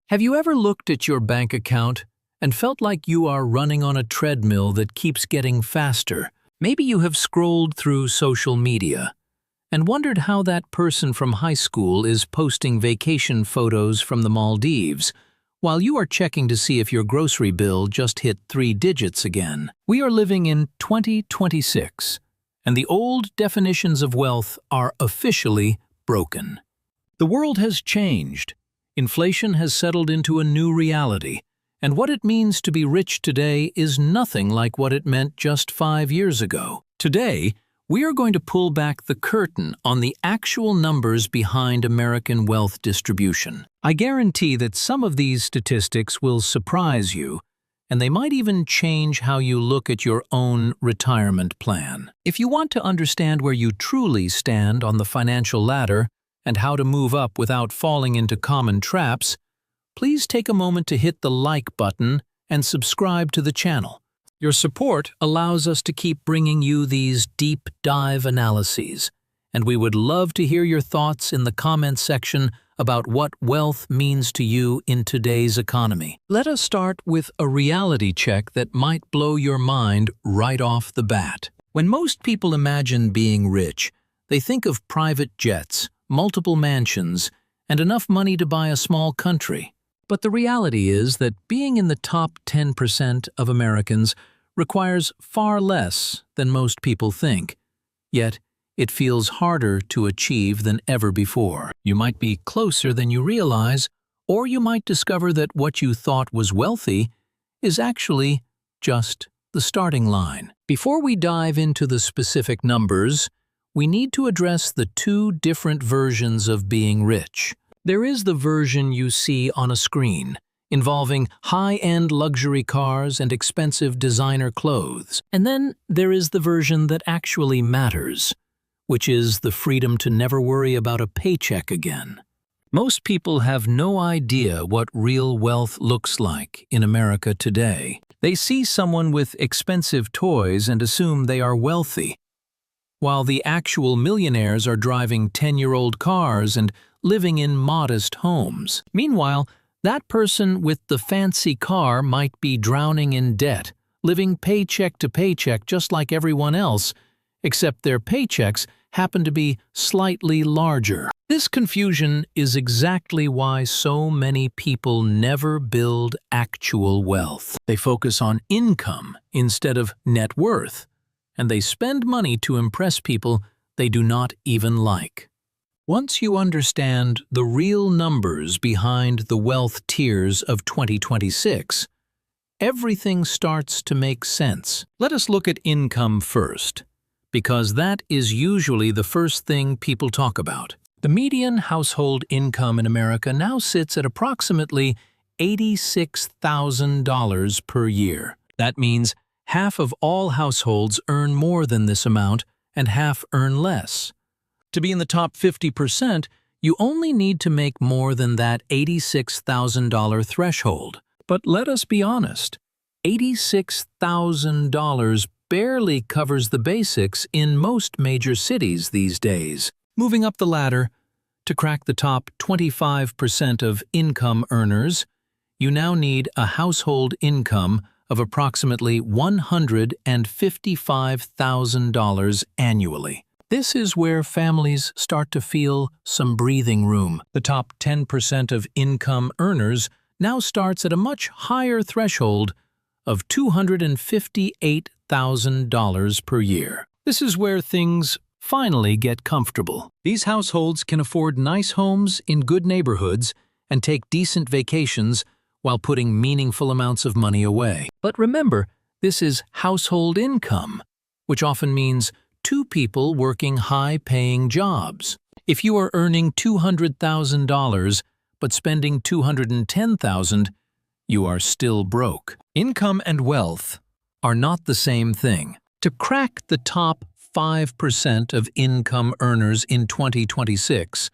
Have you ever looked at your bank account and felt like you are running on a treadmill that keeps getting faster? Maybe you have scrolled through social media and wondered how that person from high school is posting vacation photos from the Maldives while you are checking to see if your grocery bill just hit 3 digits again. We are living in 2026, and the old definitions of wealth are officially broken. The world has changed. Inflation has settled into a new reality, and what it means to be rich today is nothing like what it meant just 5 years ago. Today, we are going to pull back the curtain on the actual numbers behind American wealth distribution. I guarantee that some of these statistics will surprise you, and they might even change how you look at your own retirement plan. If you want to understand where you truly stand on the financial ladder and how to move up without falling into common traps, please take a moment to hit the like button and subscribe to the channel. Your support allows us to keep bringing you these deep dive analyses, and we would love to hear your thoughts in the comments section about what wealth means to you in today's economy. Let us start with a reality check that might blow your mind right off the bat. When most people imagine being rich, they think of private jets, multiple mansions, and enough money to buy a small country. But the reality is that being in the top 10% of Americans requires far less than most people think. Yet, it feels harder to achieve than ever before. You might be closer than you realize, or you might discover that what you thought was wealthy is actually just the starting line. Before we dive into the specific numbers, we need to address the two different versions of being rich. There is the version you see on a screen, involving high-end luxury cars and expensive designer clothes. And then there is the version that actually matters, which is the freedom to never worry about a paycheck again. Most people have no idea what real wealth looks like in America today. They see someone with expensive toys and assume they are wealthy, while the actual millionaires are driving 10-year-old cars and living in modest homes. Meanwhile, that person with the fancy car might be drowning in debt, living paycheck to paycheck just like everyone else, except their paychecks happen to be slightly larger. This confusion is exactly why so many people never build actual wealth. They focus on income instead of net worth, and they spend money to impress people they do not even like. Once you understand the real numbers behind the wealth tiers of 2026, everything starts to make sense. Let us look at income first, because that is usually the first thing people talk about. The median household income in America now sits at approximately $86,000 per year. That means half of all households earn more than this amount and half earn less. To be in the top 50%, you only need to make more than that $86,000 threshold. But let us be honest, $86,000 barely covers the basics in most major cities these days. Moving up the ladder, to crack the top 25% of income earners, you now need a household income of approximately $155,000 annually. This is where families start to feel some breathing room. The top 10% of income earners now starts at a much higher threshold of $258,000 per year. This is where things finally get comfortable. These households can afford nice homes in good neighborhoods and take decent vacations while putting meaningful amounts of money away. But remember, this is household income, which often means two people working high-paying jobs. If you are earning $200,000 but spending $210,000, you are still broke. Income and wealth are not the same thing. To crack the top 5% of income earners in 2026,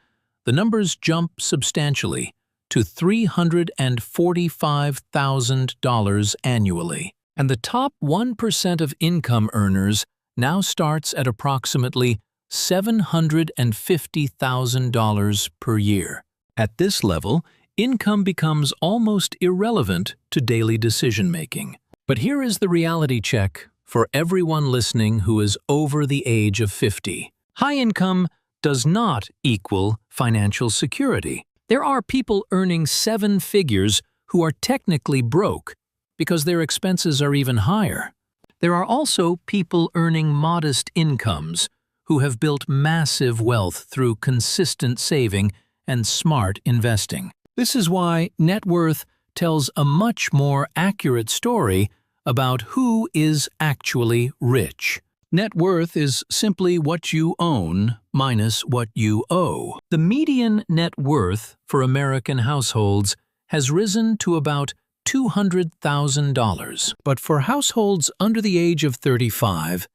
the numbers jump substantially to $345,000 annually. And the top 1% of income earners now starts at approximately $750,000 per year. At this level, income becomes almost irrelevant to daily decision-making. But here is the reality check for everyone listening who is over the age of 50. High income does not equal financial security. There are people earning 7 figures who are technically broke because their expenses are even higher. There are also people earning modest incomes who have built massive wealth through consistent saving and smart investing. This is why net worth tells a much more accurate story about who is actually rich. Net worth is simply what you own minus what you owe. The median net worth for American households has risen to about $200,000. But for households under the age of 35,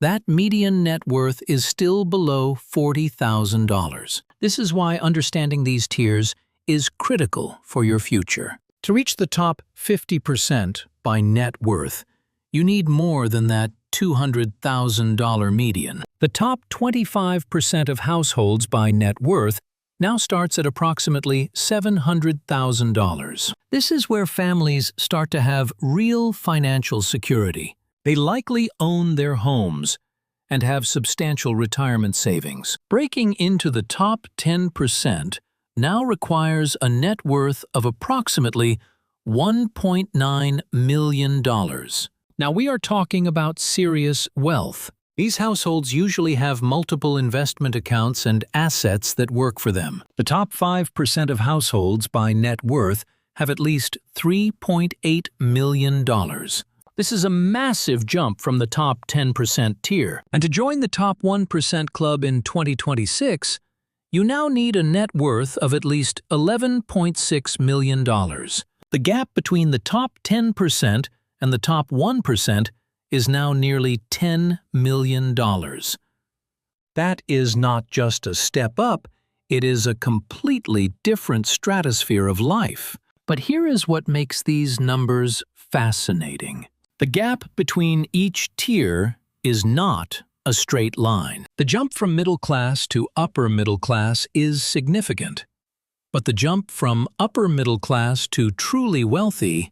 that median net worth is still below $40,000. This is why understanding these tiers is critical for your future. To reach the top 50% by net worth, you need more than that $200,000 median. The top 25% of households by net worth now starts at approximately $700,000. This is where families start to have real financial security. They likely own their homes and have substantial retirement savings. Breaking into the top 10% now requires a net worth of approximately $1.9 million. Now we are talking about serious wealth. These households usually have multiple investment accounts and assets that work for them. The top 5% of households by net worth have at least $3.8 million. This is a massive jump from the top 10% tier. And to join the top 1% club in 2026, you now need a net worth of at least $11.6 million. The gap between the top 10% and the top 1% is now nearly $10 million. That is not just a step up, it is a completely different stratosphere of life. But here is what makes these numbers fascinating. The gap between each tier is not a straight line. The jump from middle class to upper middle class is significant, but the jump from upper middle class to truly wealthy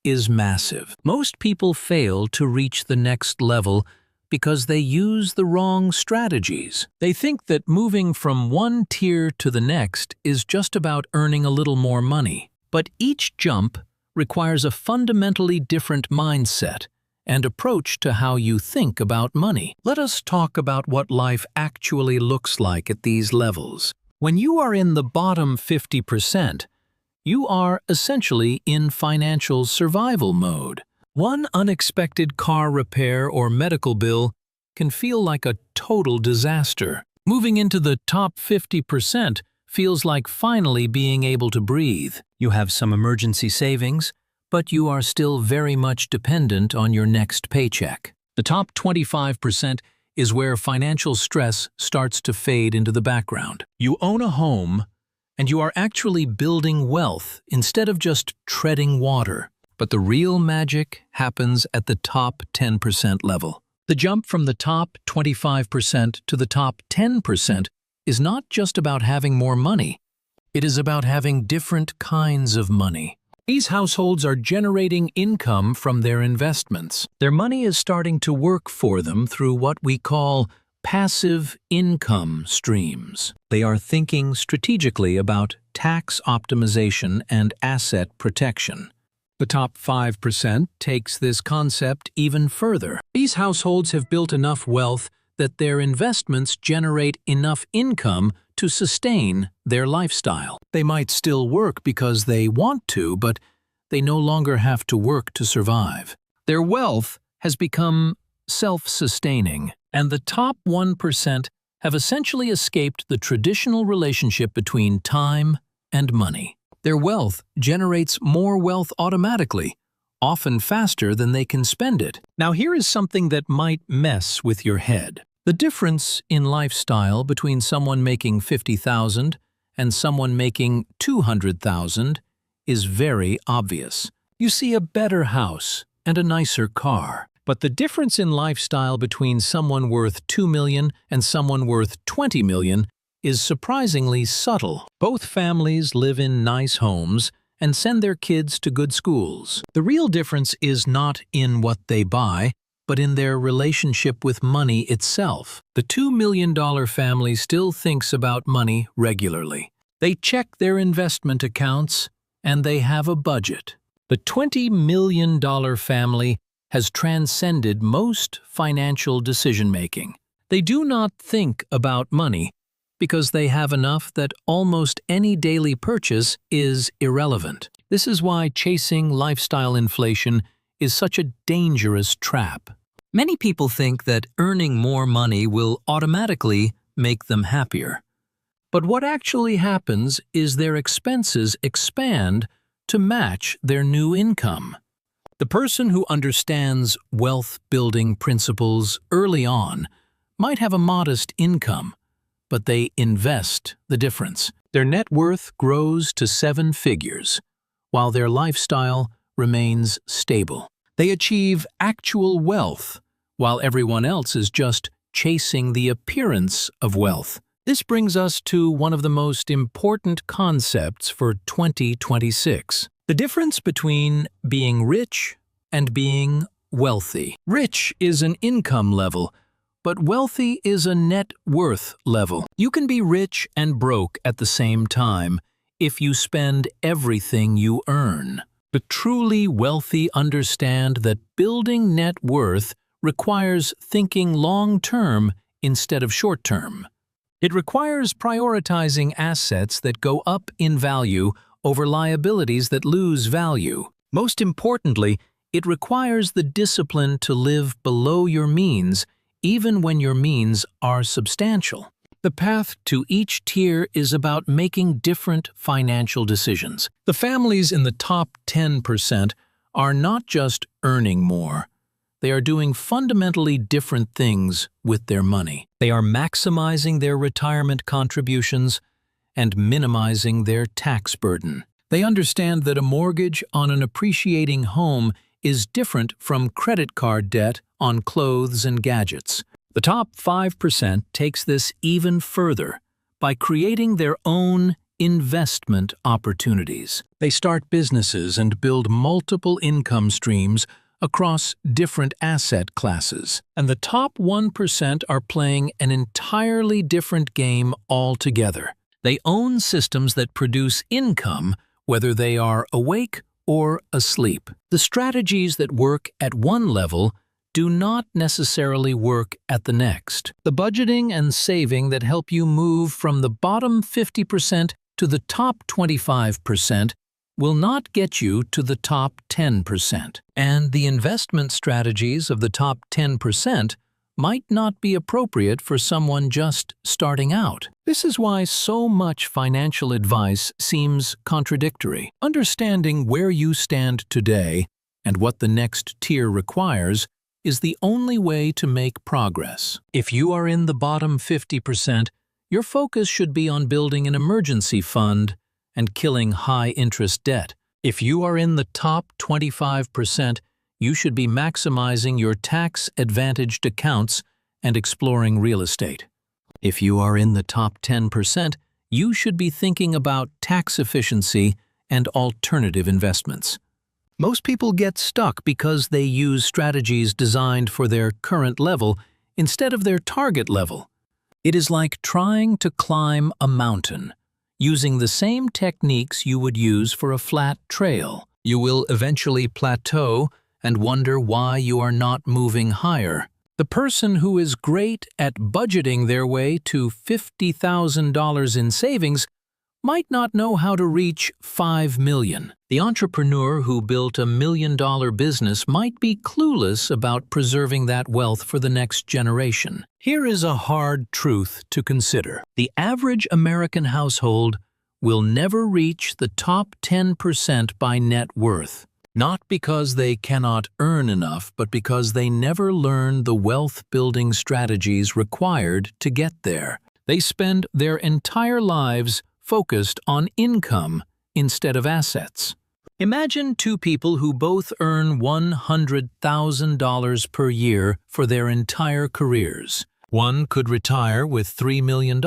is massive. Most people fail to reach the next level because they use the wrong strategies. They think that moving from one tier to the next is just about earning a little more money. But each jump requires a fundamentally different mindset and approach to how you think about money. Let us talk about what life actually looks like at these levels. When you are in the bottom 50%, you are essentially in financial survival mode. One unexpected car repair or medical bill can feel like a total disaster. Moving into the top 50% feels like finally being able to breathe. You have some emergency savings, but you are still very much dependent on your next paycheck. The top 25% is where financial stress starts to fade into the background. You own a home, and you are actually building wealth instead of just treading water. But the real magic happens at the top 10% level. The jump from the top 25% to the top 10% is not just about having more money. It is about having different kinds of money. These households are generating income from their investments. Their money is starting to work for them through what we call passive income streams. They are thinking strategically about tax optimization and asset protection. The top 5% takes this concept even further. These households have built enough wealth that their investments generate enough income to sustain their lifestyle. They might still work because they want to, but they no longer have to work to survive. Their wealth has become self-sustaining, and the top 1% have essentially escaped the traditional relationship between time and money. Their wealth generates more wealth automatically, often faster than they can spend it. Now here is something that might mess with your head. The difference in lifestyle between someone making $50,000 and someone making $200,000 is very obvious. You see a better house and a nicer car. But the difference in lifestyle between someone worth $2 million and someone worth $20 million is surprisingly subtle. Both families live in nice homes and send their kids to good schools. The real difference is not in what they buy, but in their relationship with money itself. The $2 million family still thinks about money regularly. They check their investment accounts, and they have a budget. The $20 million family has transcended most financial decision-making. They do not think about money because they have enough that almost any daily purchase is irrelevant. This is why chasing lifestyle inflation is such a dangerous trap. Many people think that earning more money will automatically make them happier. But what actually happens is their expenses expand to match their new income. The person who understands wealth-building principles early on might have a modest income, but they invest the difference. Their net worth grows to 7 figures, while their lifestyle remains stable. They achieve actual wealth, while everyone else is just chasing the appearance of wealth. This brings us to one of the most important concepts for 2026. The difference between being rich and being wealthy. Rich is an income level, but wealthy is a net worth level. You can be rich and broke at the same time if you spend everything you earn. The truly wealthy understand that building net worth requires thinking long-term instead of short-term. It requires prioritizing assets that go up in value over liabilities that lose value. Most importantly, it requires the discipline to live below your means, even when your means are substantial. The path to each tier is about making different financial decisions. The families in the top 10% are not just earning more. They are doing fundamentally different things with their money. They are maximizing their retirement contributions and minimizing their tax burden. They understand that a mortgage on an appreciating home is different from credit card debt on clothes and gadgets. The top 5% takes this even further by creating their own investment opportunities. They start businesses and build multiple income streams across different asset classes. And the top 1% are playing an entirely different game altogether. They own systems that produce income whether they are awake or asleep. The strategies that work at one level do not necessarily work at the next. The budgeting and saving that help you move from the bottom 50% to the top 25% will not get you to the top 10%. And the investment strategies of the top 10% might not be appropriate for someone just starting out. This is why so much financial advice seems contradictory. Understanding where you stand today and what the next tier requires is the only way to make progress. If you are in the bottom 50%, your focus should be on building an emergency fund and killing high-interest debt. If you are in the top 25%, you should be maximizing your tax-advantaged accounts and exploring real estate. If you are in the top 10%, you should be thinking about tax efficiency and alternative investments. Most people get stuck because they use strategies designed for their current level instead of their target level. It is like trying to climb a mountain, using the same techniques you would use for a flat trail. You will eventually plateau and wonder why you are not moving higher. The person who is great at budgeting their way to $50,000 in savings might not know how to reach $5 million. The entrepreneur who built a $1 million business might be clueless about preserving that wealth for the next generation. Here is a hard truth to consider. The average American household will never reach the top 10% by net worth. Not because they cannot earn enough, but because they never learn the wealth-building strategies required to get there. They spend their entire lives focused on income instead of assets. Imagine two people who both earn $100,000 per year for their entire careers. One could retire with $3 million,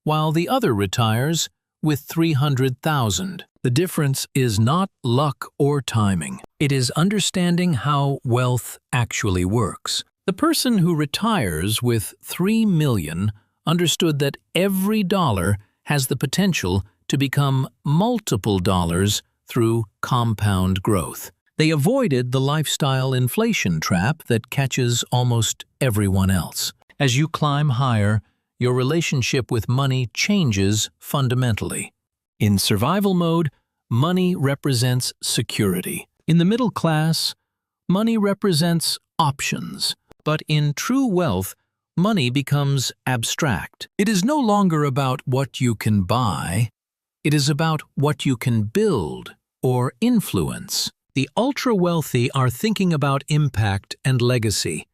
while the other retires with 300,000. The difference is not luck or timing. It is understanding how wealth actually works. The person who retires with 3 million understood that every dollar has the potential to become multiple dollars through compound growth. They avoided the lifestyle inflation trap that catches almost everyone else. As you climb higher, your relationship with money changes fundamentally. In survival mode, money represents security. In the middle class, money represents options. But in true wealth, money becomes abstract. It is no longer about what you can buy. It is about what you can build or influence. The ultra-wealthy are thinking about impact and legacy,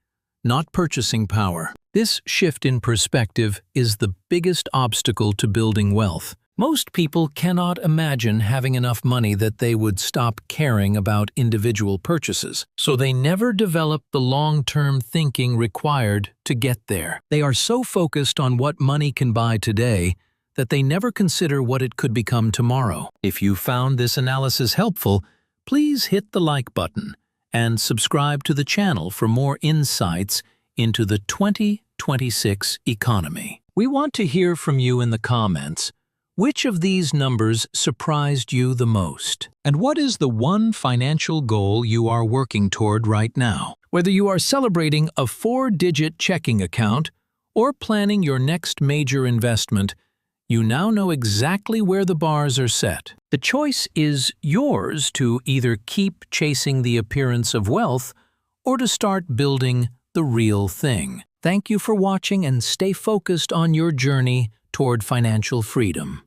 not purchasing power. This shift in perspective is the biggest obstacle to building wealth. Most people cannot imagine having enough money that they would stop caring about individual purchases, so they never develop the long-term thinking required to get there. They are so focused on what money can buy today that they never consider what it could become tomorrow. If you found this analysis helpful, please hit the like button and subscribe to the channel for more insights into the 2026 economy. We want to hear from you in the comments. Which of these numbers surprised you the most? And what is the one financial goal you are working toward right now? Whether you are celebrating a 4-digit checking account or planning your next major investment, you now know exactly where the bars are set. The choice is yours to either keep chasing the appearance of wealth or to start building the real thing. Thank you for watching and stay focused on your journey toward financial freedom.